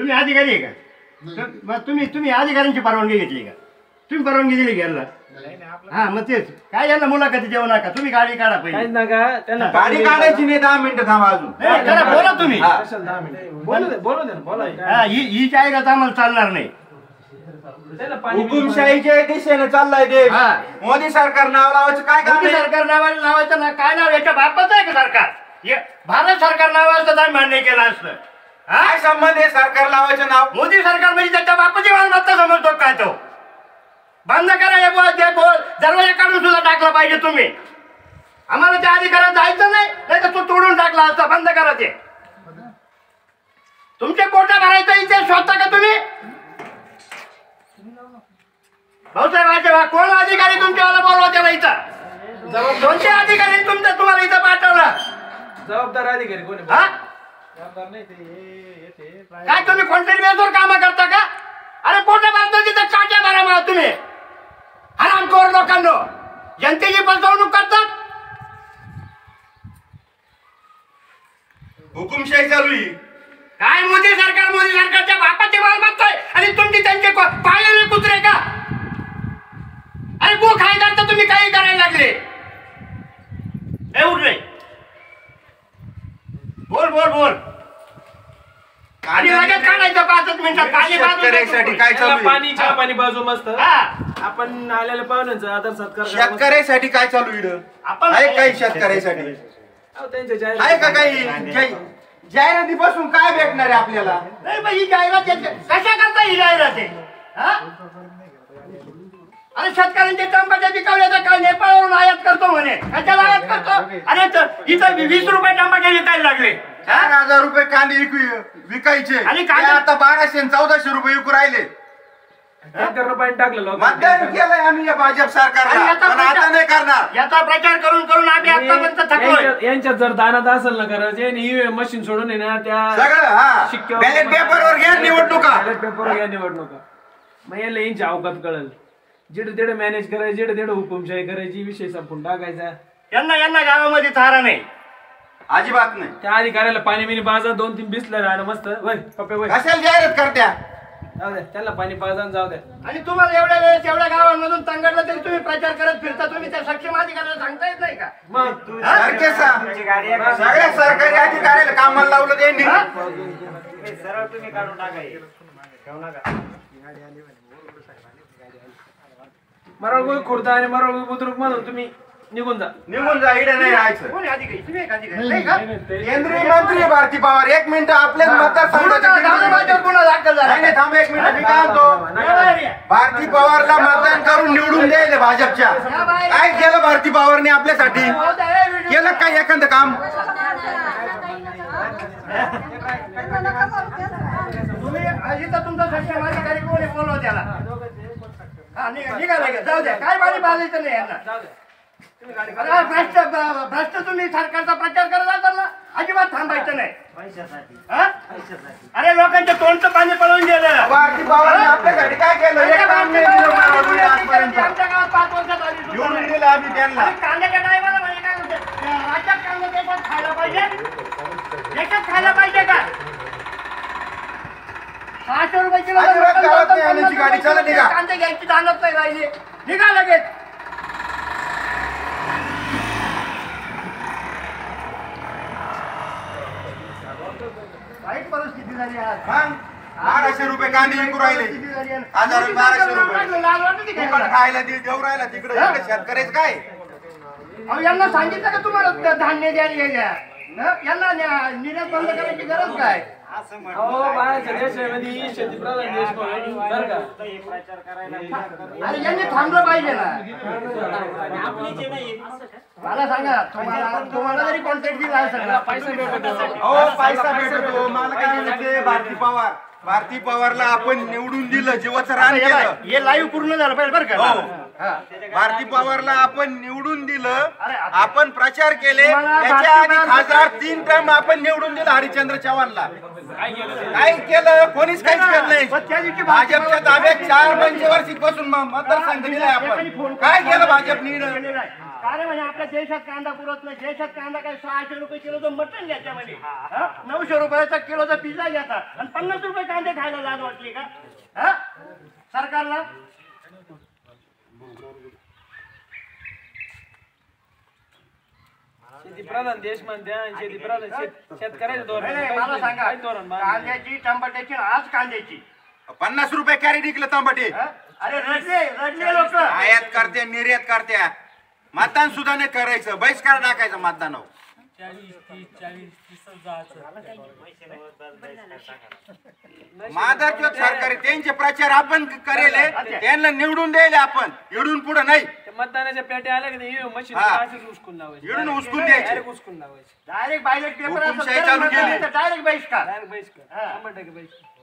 तुम्ही अधिकारी आहे का? मग तुम्ही अधिकाऱ्यांची परवानगी घेतली का? तुम्ही परवानगी दिली घ्यायला? हा मग तेच काय यांना मुलाखती देऊ नका. तुम्ही गाडी काढा पहिले. गाडी काढायची नाही 10 मिनिटं थांबा अजून. बोला तुम्ही. बोला ही जाहिरात आम्हाला चालणार नाही. हुकुमशाहीच्या दिशेने चाललाय देश. मोदी सरकार नाव लावायचं काय काम? मोदी सरकार नावाचं ना काय नाव? याच्या बापाचं आहे का सरकार? भारत सरकार नाव असतं तर मान्य केलं असतं. काय संबंध आहे सरकार लावायचं नाव? मोदी सरकार म्हणजे त्याच्या बापाची मालमत्ता समजतो काय तो? बंद करा हे बोल. दरवाजा काढून सुद्धा टाकला पाहिजे तुम्ही. आम्हाला त्या अधिकारात जायचं नाही, नाही तर तो तोडून टाकला असता. बंद करा ते. तुमचे पोटा भरायचं इथे शोधता का तुम्ही? भाऊसाहेब कोण अधिकारी तुमच्यावाला बोलवा त्याला इथं? कोणते अधिकारी तुम्हाला इथं पाठवलं? जबाबदार अधिकारी कोणी? काय तुम्ही कॉन्ट्रॅक्ट बेसवर काम करता का? अरे पोटा भरतो तिथं चाट्या भरा मला तुम्ही. हरामखोर लोकांनो, जनतेची फसवणूक करतात. हुकुमशाही चालू आहे. काय मोदी सरकारच्या बापाची मालमत्ता आहे आणि तुमची त्यांचे पायाने कुत्रे का? अरे गो खायदार तर तुम्ही काही करायला लागले. एवढ नाही. बोल आणि लगेच काढायचं 5 मिनिटात. शेतकऱ्यासाठी काय चालू आहे? पाणी चहा पाणी बाजू मस्त. आपण आलेल्या पाहुण्यांचा आदर सत्कार. शेतकऱ्यासाठी काय चालू आहे? आपण आहे काही शेतकऱ्यासाठी आहे का काही? जाहिरातीपासून काय भेटणार आहे आपल्याला? नाही ही जाहिरात कशा करता? ही जाहिरात आहे. अरे शेतकऱ्यांचे टमाटे पिकवले तर काय नेपाळवरून आयात करतो म्हणे. कशाला आयात करतो? अरे इथं 20 रुपये टमाटे विकायला लागले. 4,000 रुपये कांदे विकायचे आणि आता 1200 1400 रुपये विकू राहिले. मतदान केलंय आम्ही या भाजप सरकारला, पण आता नाही करणार. याचा प्रचार करून आम्ही आतापर्यंत थकलोय. यांच्यात जर दानात असेल ना करायचे ईव्हीएम मशीन सोडून ना त्या सगळं बॅलेट पेपरवर घ्या निवडणुका. मग याला यांची अवकात कळल. जिडे तिडे मॅनेज करायचे, जिडे तिडे हुकुमशाही करायची, विषय संपून टाकायचा. यांना गावामध्ये थारा नाही, अजिबात नाही. त्या अधिकाऱ्याला पाणी बिनी पाजा 2-3 बिसलं राहणं मस्त. वय पप्पे वय कशाला जाहिरात करत्या? जाऊ द्या त्याला पाणी पाजा जाऊ द्या. आणि तुम्हाला एवढ्या वेळेस एवढ्या गावांमधून तंगडलं तरी तुम्ही प्रचार करत फिरता. तुम्ही त्या सक्षम अधिकाऱ्याला सांगता येत नाही का? सगळ्या सरकारी अधिकाऱ्याला कामाला लावलं त्यांनी. सरळ तुम्ही काढून टाकाय. मराळगोळी खुर्दा आणि मराळगोळी बुद्रुक म्हणून तुम्ही निघून जा इकडे नाही राहायचं. कोणी अधिकारी? तुम्ही एक अधिकारी नाही का? केंद्रीय मंत्री भारती पवार 1 मिनिट आपल्या मतदारसंघात गुन्हा दाखल झाला. नाही थांब 1 मिनिट. मी काय म्हणतो, भारती पवारला मतदान करून निवडून द्यायला भाजपच्या. काय केलं भारती पवारने आपल्यासाठी? केलं काय एखादं काम? तुम्ही इथं तुमचा सक्षम अधिकारी कोणी बोलवा त्याला. निघाला जाऊ द्या. काय पाणी पाजायचं नाही यांना. भ्रष्ट तुम्ही सरकारचा प्रचार करत असाल ना, अजिबात थांबायचं नाही. अरे लोकांच्या तोंडचं पाणी पळून गेलं. भारती पवारने आपल्यासाठी काय केलं? आमच्या गावात 5 वर्षात आली निवडून दिलं आम्ही त्यांना. कांद्याच्या टायमाला म्हणजे काय म्हणते, राज्यात कांदा देशात खायला पाहिजे. देशात खायला पाहिजे का? 600 रुपये किलो गाडी चालत निघा. कांदे घ्यायची जाणत नाही राहिली. निघा लगेच. वाईट परिस्थिती झाली आज. 1200 रुपये कांदे विकू राहिले. 1200 रुपये खायला देऊ राहिला तिकडे. शेतकऱ्याच काय? यांना सांगितलं का तुम्हाला धान्य द्या? यांना निर्यात बंद करायची गरज काय? शेतीप्रधान देश बरं का? अरे यांनी थांबलं पाहिजे ना. मला सांगा, तुम्हाला जरी कॉन्ट्रॅक्ट दिला असेल पैसा भेटतो. पैसा भेटतो. मला काय म्हणते, भारती पवारला आपण निवडून दिलं, जीवाचं रान केलं. हे लाईव्ह पूर्ण झालं पाहिजे बरं का? भारती पवारला आपण निवडून दिलं, आपण प्रचार केले. त्याच्या आधी खासदार 3 टर्म आपण निवडून दिलं हरिश्चंद्र चव्हाणला. काय केलं? कोणीच काहीच केलं नाही. भाजपच्या ताब्यात 4 पंचवार्षिक पासून मतदारसंघ दिलाय आपण. काय केलं भाजपने? कारण म्हणजे आपल्या देशात कांदा पुरत नाही. देशात कांदा काय 600 रुपये किलोचं मटण घ्यायच्या मध्ये 900 रुपयाचा किलोचा पिझ्झा घेतात आणि 50 रुपये कांदे खायला लाज वाटली का सरकारला? शेती प्रधान देश म्हणते आणि शेती प्रधान शेतकऱ्याचं धोरण नाही, मला सांगा काय धोरण बांधलं? कांद्याची टमाट्याची आज कांद्याची 50 रुपये कॅरी निघलं तांबटे. अरे रडले लोक. आयात करते निर्यात करत्या. मतदान सुद्धा नाही करायचं, बहिष्कार टाकायचं मतदानावर. माझा किंवा सरकारी त्यांचे प्रचार आपण करेल, त्यांना निवडून द्यायला आपण, इडून पुढे नाही. मतदानाच्या पेट्या आल्या की नाही मशीन असेच उचकून लावायचे, इडून उचकून द्यायचे, डायरेक्ट उचकून लावायचे, डायरेक्ट बायलेट पेपर हुकुमशाही चालू केली. डायरेक्ट बहिष्कार. डायरेक्ट बहिष्कार 100% बहिष्कार.